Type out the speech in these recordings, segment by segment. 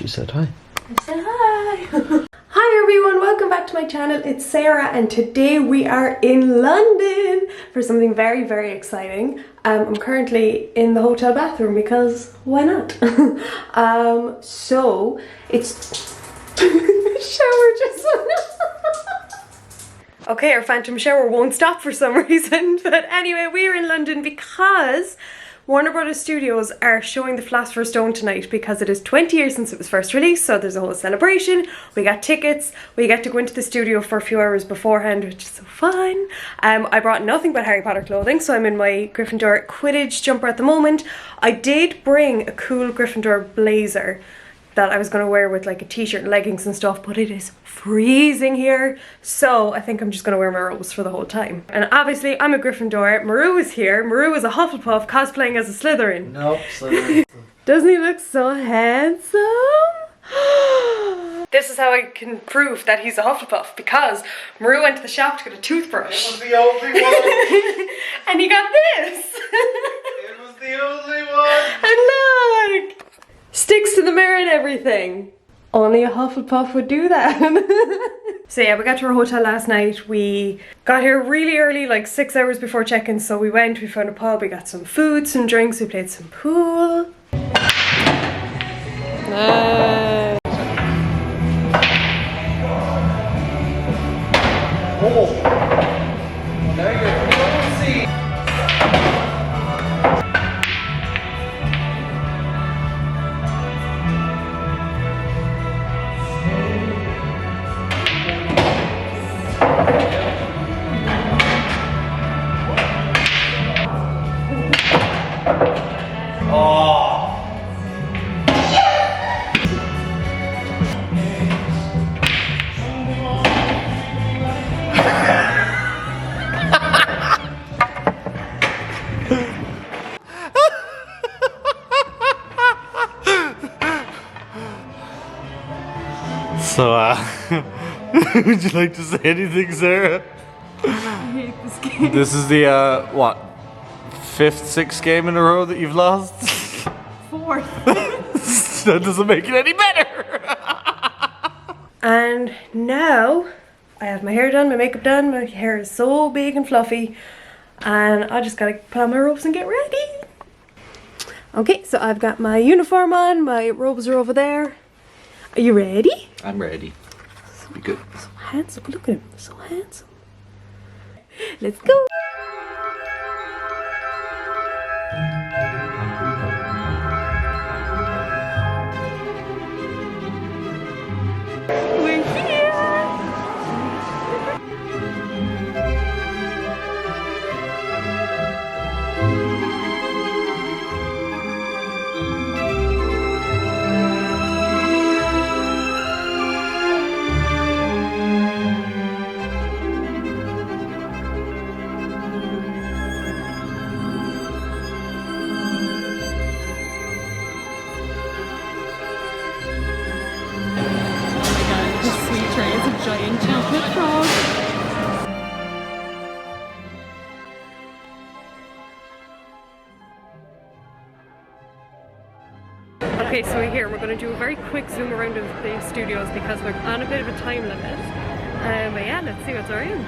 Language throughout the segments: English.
She said hi. I said hi. Hi everyone, welcome back to my channel. It's Sarah and today we are in London for something very, very exciting. I'm currently in the hotel bathroom because why not? So it's shower just Okay, our phantom shower won't stop for some reason, but anyway, we're in London because Warner Brothers Studios are showing the Philosopher Stone tonight because it is 20 years since it was first released, so there's a whole celebration. We got tickets, we get to go into the studio for a few hours beforehand, which is so fun. I brought nothing but Harry Potter clothing, so I'm in my Gryffindor Quidditch jumper at the moment. I did bring a cool Gryffindor blazer that I was going to wear with like a t-shirt and leggings and stuff, but it is freezing here, so I think I'm just going to wear my robes for the whole time. And obviously I'm a Gryffindor. Maru is here. Maru is a Hufflepuff cosplaying as a Slytherin. Nope, Slytherin. Doesn't he look so handsome? This is how I can prove that he's a Hufflepuff, because Maru went to the shop to get a toothbrush. It was the only one. And he got this. It was the only one. And look! Sticks to the mirror and everything. Only a Hufflepuff would do that. So yeah, we got to our hotel last night. We got here really early, like 6 hours before check-in. So we went, we found a pub, we got some food, some drinks, we played some pool. Nice. Oh. Now you're cozy. So, would you like to say anything, Sarah? I hate this game. This is the, what, 5th, 6th game in a row that you've lost? 4th. That doesn't make it any better! And now I have my hair done, my makeup done, my hair is so big and fluffy, and I just gotta put on my robes and get ready. Okay, so I've got my uniform on, my robes are over there. Are you ready? I'm ready. Be good. So handsome, look at him, so handsome. Let's go. We're here. Giant chocolate frog. Okay, so we're here. We're going to do a very quick zoom around of the studios because we're on a bit of a time limit. But yeah, let's see what's around.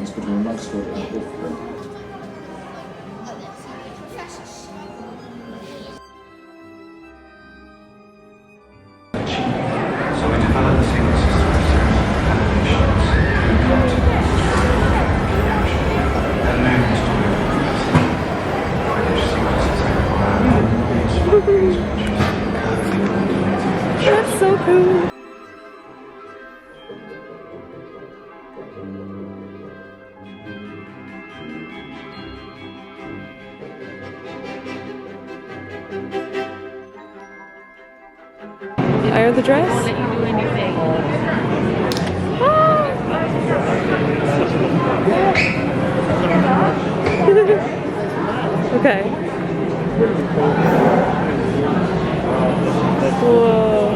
difference between Oxford and Oxford. So we developed the signal system to animations and continents and movements to That's so cool. Iron the dress? Okay. Whoa.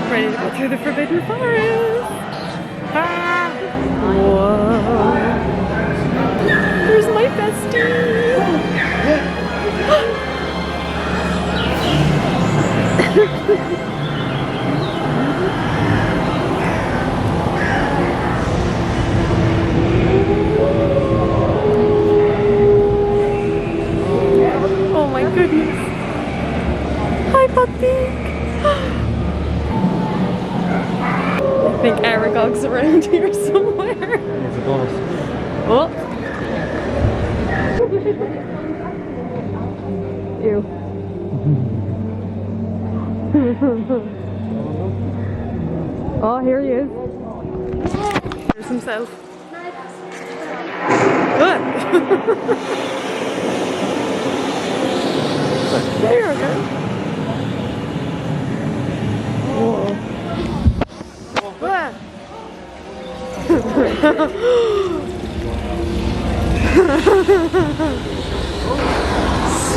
Ready to go through the Forbidden Forest. Ah. Whoa. There's my bestie. Oh my goodness. Hi, puppy. I think Aragog's around here somewhere. There's a boss. Oh. Ew. Oh, here he is. There's himself. Good. There we go. Whoa. Ah.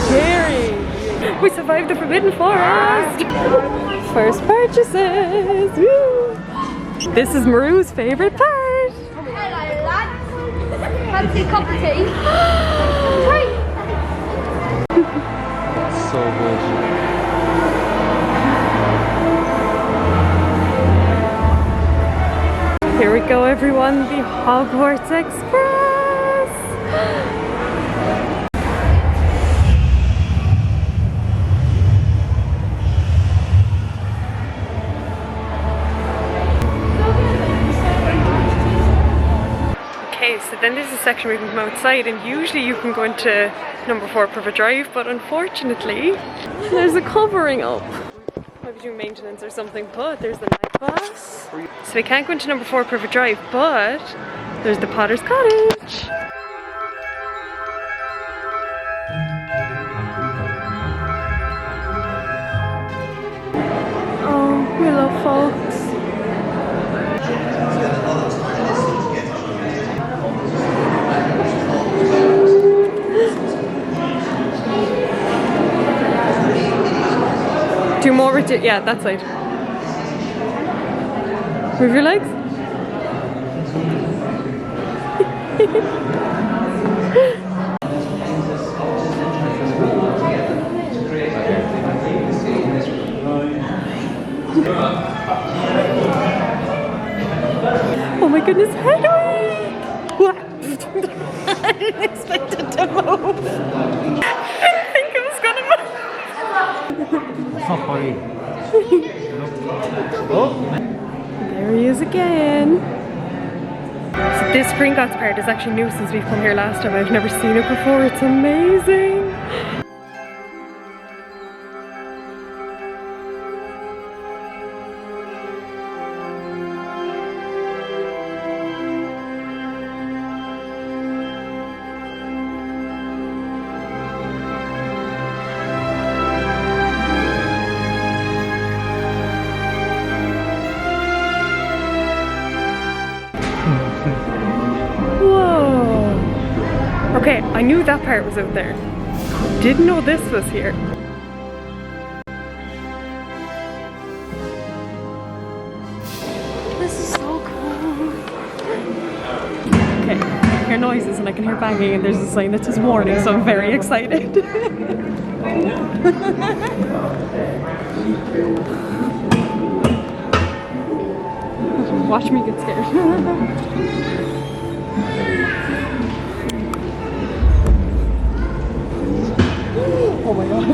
Scary. We survived the Forbidden Forest. First purchases. Woo. This is Maru's favorite part. Hello, lads. Fancy a cup of tea? Great. So good. Here we go, everyone. The Hogwarts Express. Okay, so then there's a section where you can come outside, and usually you can go into number 4 Privet Drive, but unfortunately there's a covering up. Might be doing maintenance or something, but there's the night bus. So we can't go into number 4 Privet Drive, but there's the Potter's Cottage. Oh, we love folks. Do more with it, yeah, that side. Move your legs. Oh my goodness, Hedwig! What? I didn't expect it to move. I didn't think it was gonna move. It's not funny. Oh! There he is again. So this Gringotts part is actually new since we've come here last time. I've never seen it before. It's amazing. Whoa. Okay, I knew that part was out there. Didn't know this was here. This is so cool. Okay, I hear noises and I can hear banging and there's a sign that says warning, so I'm very excited. Watch me get scared. Oh my god.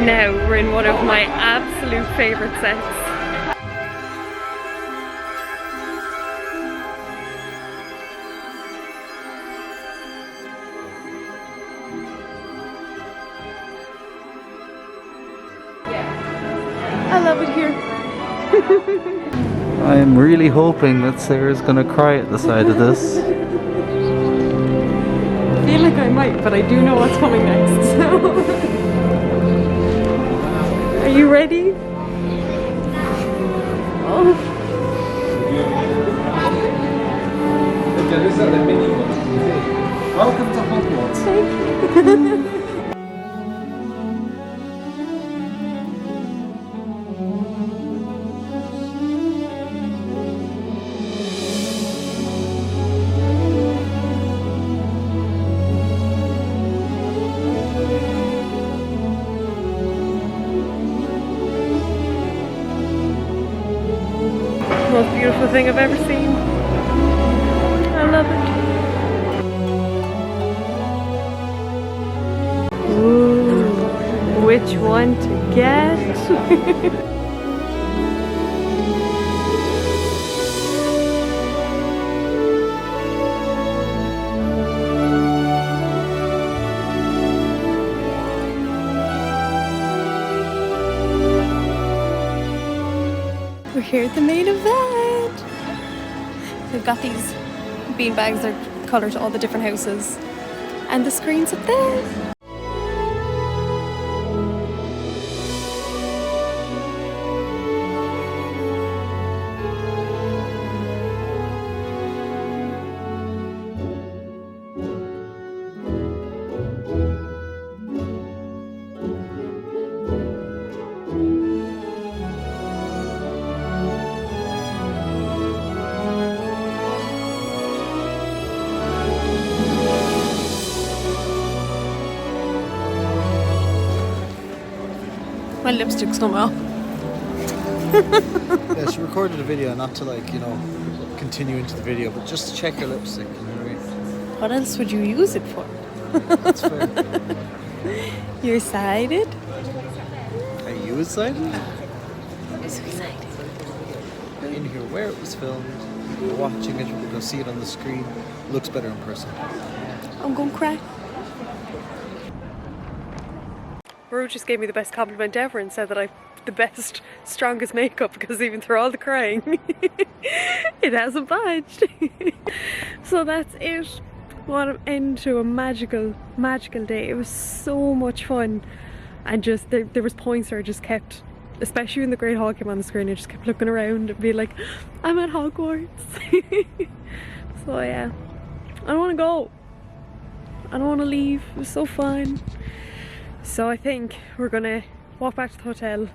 Now we're in one of my absolute favourite sets. I love it here. I'm really hoping that Sarah's gonna cry at the side of this. I feel like I might, but I do know what's coming next. So. Are you ready? Oh. Welcome to Hogwarts. Thank you. Most beautiful thing I've ever seen. I love it. Ooh, which one to get? We're here at the main event. We've got these bean bags, they're coloured to all the different houses. And the screen's up there. My lipstick's come out. Yeah, she recorded a video not to continue into the video, but just to check her lipstick. You know what I mean? What else would you use it for? That's fair. You're excited? Are you excited? I'm so excited. We're in here where it was filmed. We're watching it. We're going to see it on the screen. Looks better in person. I'm gonna cry. Rue just gave me the best compliment ever and said that I've the best, strongest makeup because even through all the crying, it hasn't budged. So that's it. What an end to a magical day. It was so much fun. And just, there was points where I just kept, especially when the Great Hall came on the screen, I just kept looking around and being like, I'm at Hogwarts. So yeah, I don't want to go. I don't want to leave. It was so fun. So I think we're gonna walk back to the hotel,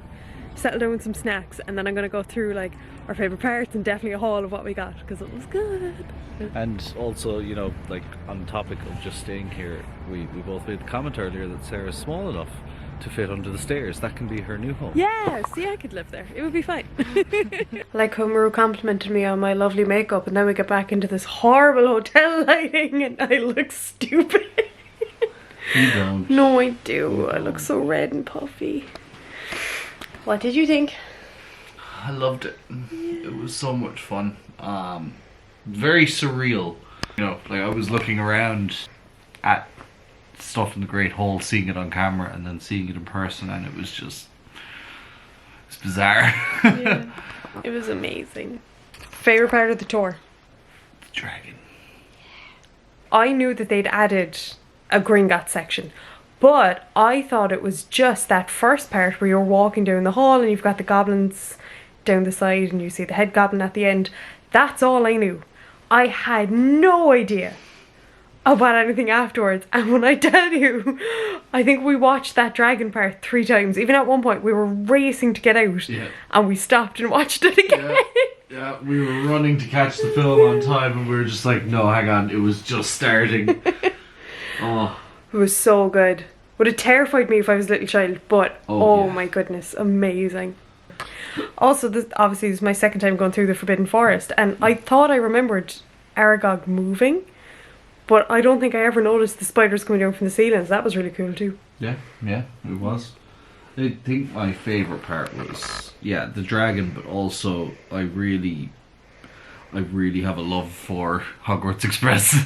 settle down with some snacks, and then I'm gonna go through like our favourite parts and definitely a haul of what we got because it was good. And also, you know, like on the topic of just staying here, we both made the comment earlier that Sarah's small enough to fit under the stairs. That can be her new home. Yes, yeah, I could live there. It would be fine. Like how Maru complimented me on my lovely makeup, and then we get back into this horrible hotel lighting and I look stupid. You don't. No, I do. I look so red and puffy. What did you think? I loved it. It was so much fun. Very surreal. You know, like I was looking around at stuff in the Great Hall, seeing it on camera and then seeing it in person, and it was just, it's bizarre. Yeah, it was amazing. Favorite part of the tour? The dragon. I knew that they'd added a Gringotts section, but I thought it was just that first part where you're walking down the hall and you've got the goblins down the side and you see the head goblin at the end. That's all I knew. I had no idea about anything afterwards, and when I tell you, I think we watched that dragon part 3 times. Even at one point we were racing to get out, Yeah. and we stopped and watched it again. Yeah, we were running to catch the film on time, and we were just like, no, hang on, it was just starting. Oh. It was so good. Would have terrified me if I was a little child, but Oh, oh yeah. my goodness, amazing. Also, this obviously is my second time going through the Forbidden Forest, and I thought I remembered Aragog moving, but I don't think I ever noticed the spiders coming down from the ceilings. That was really cool too. Yeah, it was. I think my favourite part was, yeah, the dragon, but also I really have a love for Hogwarts Express.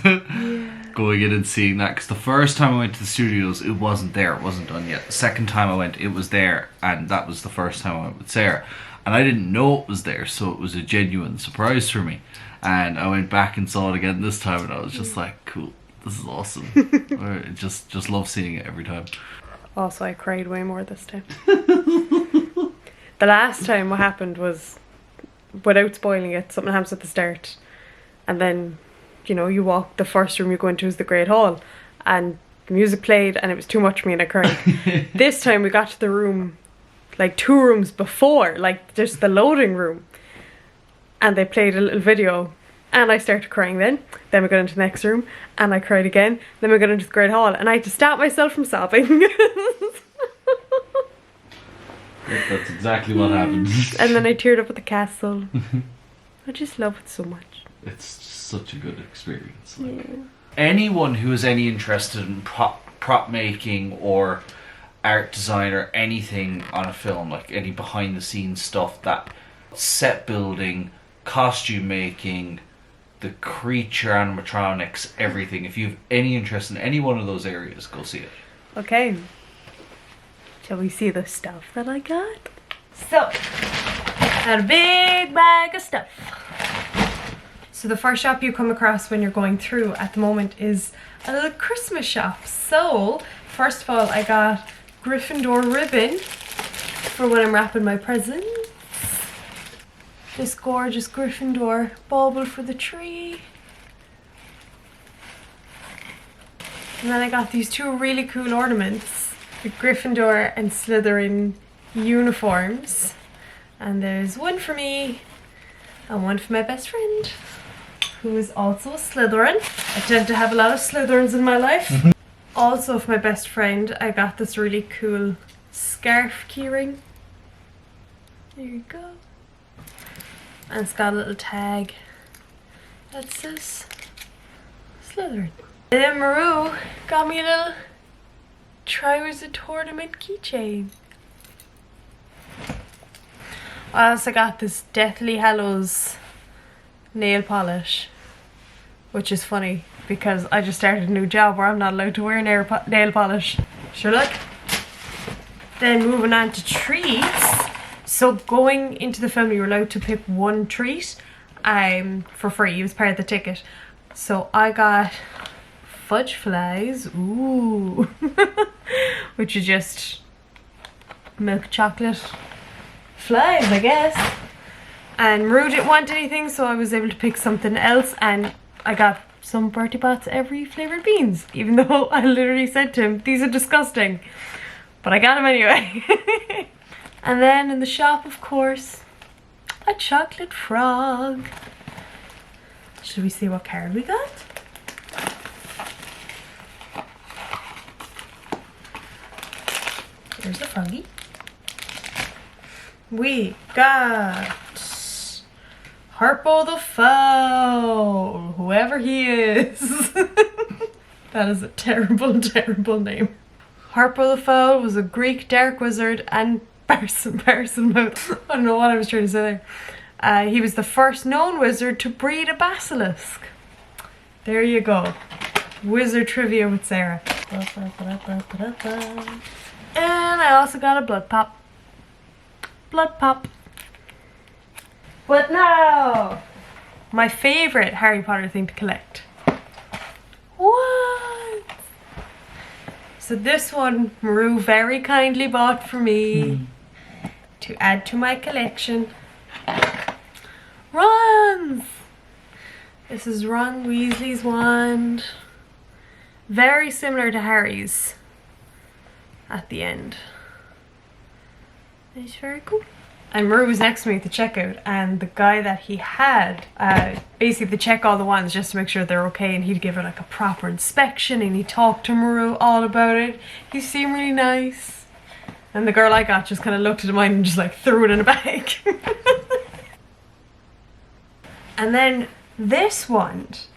Going in and seeing that, because the first time I went to the studios, it wasn't there, it wasn't done yet. The second time I went, it was there, and that was the first time I went with Sarah. And I didn't know it was there, so it was a genuine surprise for me. And I went back and saw it again this time, and I was just like, cool, this is awesome. I just love seeing it every time. Also, I cried way more this time. The last time what happened was, without spoiling it, something happens at the start, and then, you know, you walk, the first room you go into is the Great Hall, and the music played and it was too much for me and I cried. This time we got to the room like 2 rooms before, like just the loading room, and they played a little video and I started crying then we got into the next room and I cried again, then we got into the Great Hall and I had to stop myself from sobbing. That's exactly what happened. And then I teared up at the castle. I just love it so much. It's such a good experience. Like, anyone who is any interested in prop making or art design or anything on a film, like any behind the scenes stuff, that set building, costume making, the creature animatronics, everything. If you have any interest in any one of those areas, go see it. Okay. Shall we see the stuff that I got? So, got a big bag of stuff. So the first shop you come across when you're going through at the moment is a little Christmas shop. So, first of all, I got Gryffindor ribbon for when I'm wrapping my presents. This gorgeous Gryffindor bauble for the tree. And then I got these 2 really cool ornaments, the Gryffindor and Slytherin uniforms. And there's one for me and one for my best friend, who is also a Slytherin. I tend to have a lot of Slytherins in my life. Also for my best friend, I got this really cool scarf keyring. There you go. And it's got a little tag that says Slytherin. And then Maru got me a little Triwizard Tournament keychain. I also got this Deathly Hallows nail polish, which is funny because I just started a new job where I'm not allowed to wear nail polish. Sure look. Then moving on to treats. So going into the film, you were allowed to pick 1 treat for free. It was part of the ticket. So I got fudge flies, ooh, which are just milk chocolate flies, I guess. And Maru didn't want anything, so I was able to pick something else, and I got some Bertie Bott's every flavoured beans, even though I literally said to him, these are disgusting. But I got them anyway. And then in the shop, of course, a chocolate frog. Should we see what card we got? Here's the froggy. We got Harpo the Fowl, whoever he is. That is a terrible, terrible name. Harpo the Fowl was a Greek dark wizard and Parson Mouth. I don't know what I was trying to say there. He was the first known wizard to breed a basilisk. There you go. Wizard trivia with Sarah. And I also got a blood pop. Blood pop. But now, my favorite Harry Potter thing to collect. What? So this one Maru very kindly bought for me to add to my collection. Ron's! This is Ron Weasley's wand. Very similar to Harry's at the end. It's very cool. And Maru was next to me at the checkout, and the guy that he had, basically to check all the wands just to make sure they're okay, and he'd give it like a proper inspection, and he talked to Maru all about it. He seemed really nice. And the girl I got just kind of looked at mine and just like threw it in a bag. And then this wand,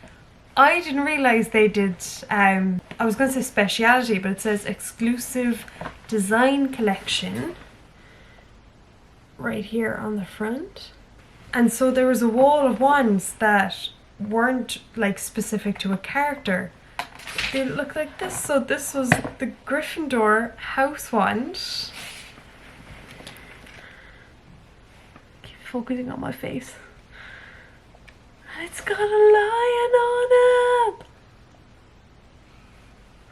I didn't realise they did, I was going to say speciality, but it says exclusive design collection right here on the front. And so there was a wall of wands that weren't like specific to a character. They look like this. So this was the Gryffindor house wand. Keep focusing on my face. And it's got a lion on it.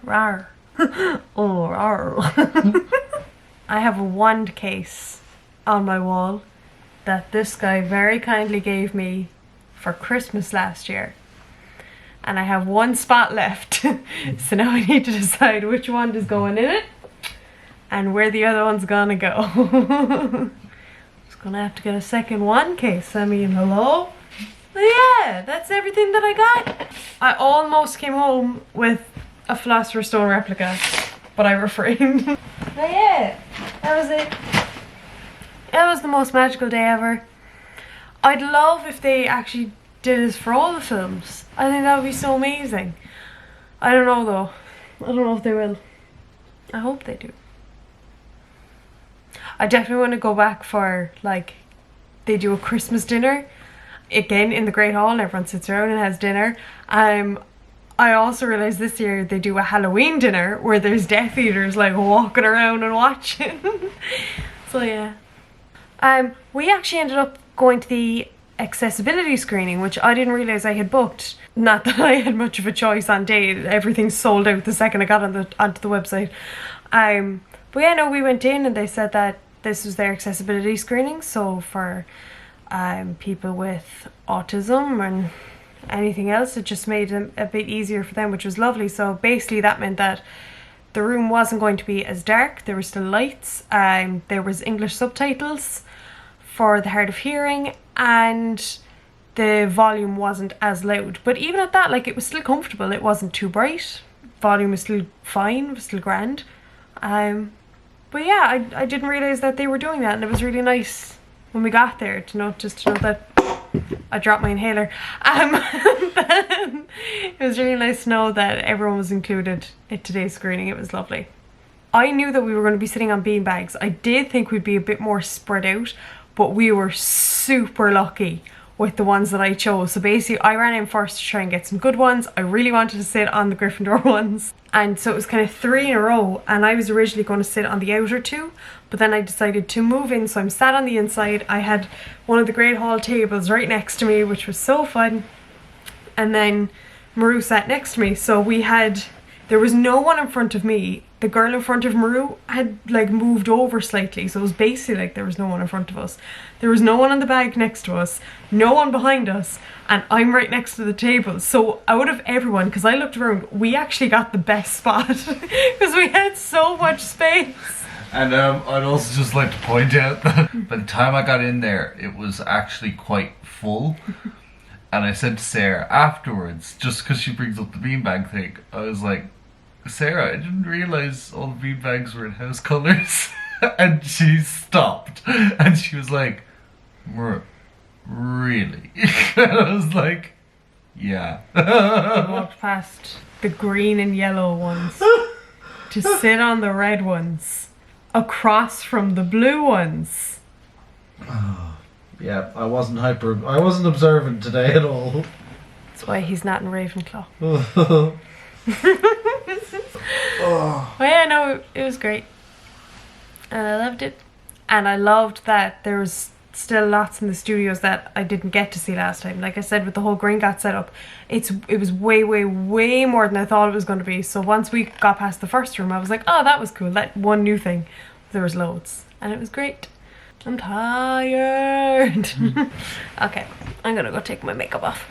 Rawr. Oh, rawr. I have a wand case on my wall that this guy very kindly gave me for Christmas last year, and I have one spot left. So now I need to decide which wand is going in it and where the other one's gonna go. Just gonna have to get a second wand case. I mean, hello? But yeah, that's everything that I got. I almost came home with a Philosopher's Stone replica, but I refrained. But yeah, that was it. It was the most magical day ever. I'd love if they actually did this for all the films. I think that would be so amazing. I don't know though. I don't know if they will. I hope they do. I definitely want to go back for, like, they do a Christmas dinner again in the Great Hall and everyone sits around and has dinner. I also realised this year they do a Halloween dinner where there's Death Eaters like walking around and watching. So yeah. We actually ended up going to the accessibility screening, which I didn't realise I had booked. Not that I had much of a choice on day. Everything sold out the second I got onto the website. But yeah, no, we went in and they said that this was their accessibility screening. So for people with autism and anything else, it just made it a bit easier for them, which was lovely. So basically that meant that the room wasn't going to be as dark. There were still lights. There was English subtitles for the hard of hearing, and the volume wasn't as loud. But even at that, like, it was still comfortable. It wasn't too bright. Volume was still fine, was still grand. But yeah, I didn't realise that they were doing that, and it was really nice when we got there to know that I dropped my inhaler. It was really nice to know that everyone was included at today's screening. It was lovely. I knew that we were going to be sitting on beanbags. I did think we'd be a bit more spread out, but we were super lucky with the ones that I chose. So basically I ran in first to try and get some good ones. I really wanted to sit on the Gryffindor ones, and so it was kind of 3 in a row, and I was originally going to sit on the outer 2, but then I decided to move in, so I'm sat on the inside. I had one of the Great Hall tables right next to me, which was so fun, and then Maru sat next to me, so there was no one in front of me. The girl in front of Maru had like moved over slightly, so it was basically like there was no one in front of us. There was no one on the bag next to us, no one behind us, and I'm right next to the table. So out of everyone, because I looked around, we actually got the best spot because we had so much space. And I'd also just like to point out that by the time I got in there, it was actually quite full. And I said to Sarah afterwards, just because she brings up the beanbag thing, I was like, Sarah, I didn't realise all the beanbags were in house colours. And she stopped. And she was like, really? And I was like, yeah. I walked past the green and yellow ones to sit on the red ones across from the blue ones. Yeah, I wasn't observant today at all. That's why he's not in Ravenclaw. But yeah, no, it was great. And I loved it. And I loved that there was still lots in the studios that I didn't get to see last time. Like I said, with the whole Gringotts setup, it was way more than I thought it was going to be. So once we got past the first room, I was like, oh, that was cool. That one new thing. There was loads. And it was great. I'm tired. Okay, I'm gonna go take my makeup off.